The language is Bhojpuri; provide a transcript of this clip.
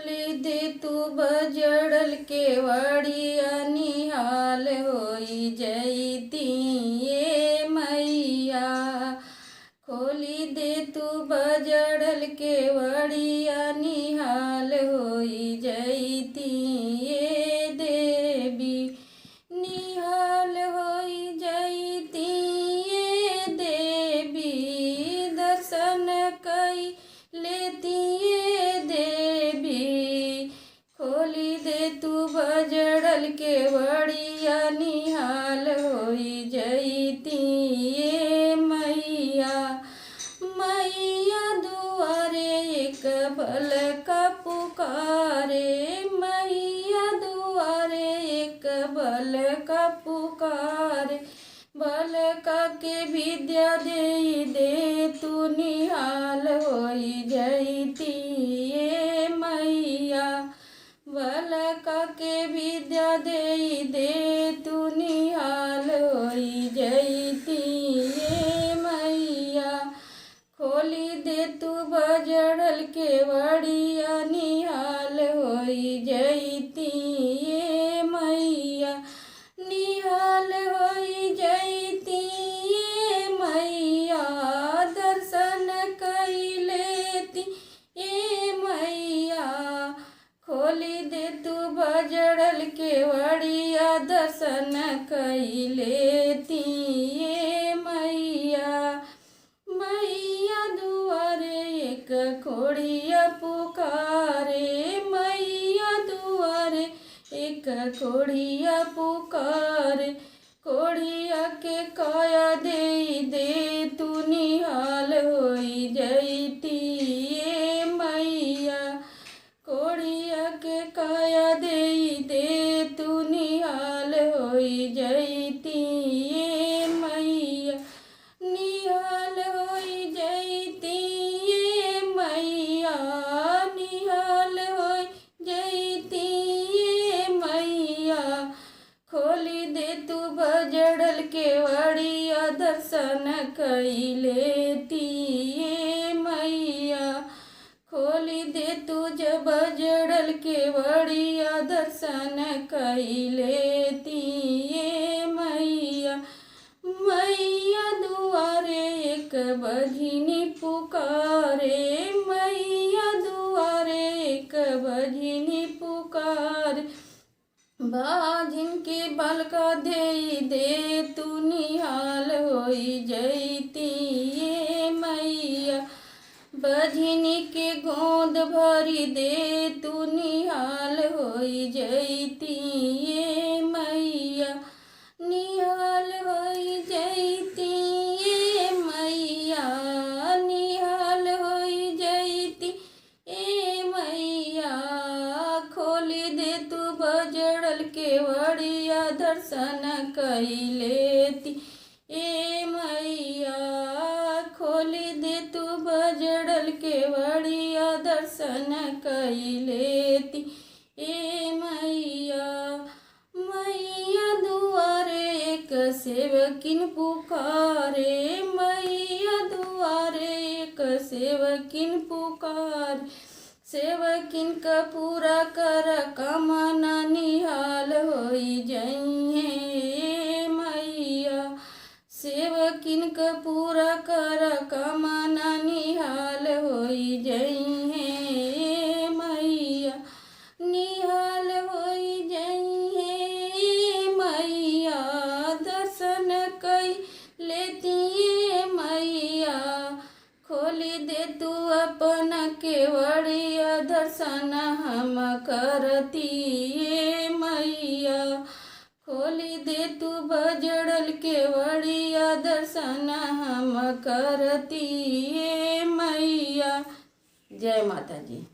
खोली दे तू बजड़ल केवड़िया निहाल होई जईती ए मैया। खोली दे तू बजड़ल केवड़िया निहाल होई जईती ए देवी। निहाल होई जईती ए देवी। दर्शन कई लेती ए देवी। खोली दे तू बजड़ल केवड़िया निहाल होई जईती ए मैया। मैया दुआरे एक बलका पुकारे। मैया दुआरे एक बलका पुकारे। बलका के विद्या दे तू निहाल होई जईती ए मैया। बलका के विद्या दे तू निहाल होई जईती ए मैया। खोली दे तू बजड़ल केवड़िया निहाल होई जईती ए मैया। निहाल होई जईती ए मैया। दर्शन कई लेती ए मैया। खोली दे तू बजड़ल केवड़िया दर्शन कई लेती ए मैया। मैया दुआरे एक कोड़िया पुकारे। मैया दुआरे एक कोड़िया पुकारे। कोड़िया के काया दे तू निहाल होई जईती ए मैया। कोड़िया के काया दे तू निहाल होई जईती ए मैया। निहाल होई जईती ए मैया। निहाल होई जईती ए मैया। खोली दे तू बजड़ल केवड़िया दर्शन कई लेती ए मैया। खोली दे तू बजड़ल केवड़िया दर्शन कई लेती ए मैया। मैया दुआरे एक बजनी पुकारे। मैया दुआरे एक बजनी पुकारे। बाजिन के बलका दे तू निहाल होई जईती ए मैया। बजनी के गोद भरी दे तू निहाल होई जईती ए मैया। निहाल होई जईती ए मैया। निहाल होई जईती ए मैया। खोली दे तू बजड़ल केवड़िया दर्शन कई लेती ए मैया। खोली दे तू बजड़ल केवड़िया दर्शन कई लेती ए मैया। मैया दुआरे एक सेवकिन पुकारे। मैया दुआरे एक सेवकिन पुकारे। सेवकिन का पूरा कर कामना निहाल होई जईहे ए मैया। सेवकिन का पूरा कर कामना निहाल होई जईहे ए मैया। निहाल होई जईहे ए मैया। दर्शन कई लेती ए मैया। खोली दे तू अपना केवड़िया दर्शन हम करती ए मैया। खोली दे तू बजड़ल केवड़िया दर्शन हम करती ए मैया। जय माता जी।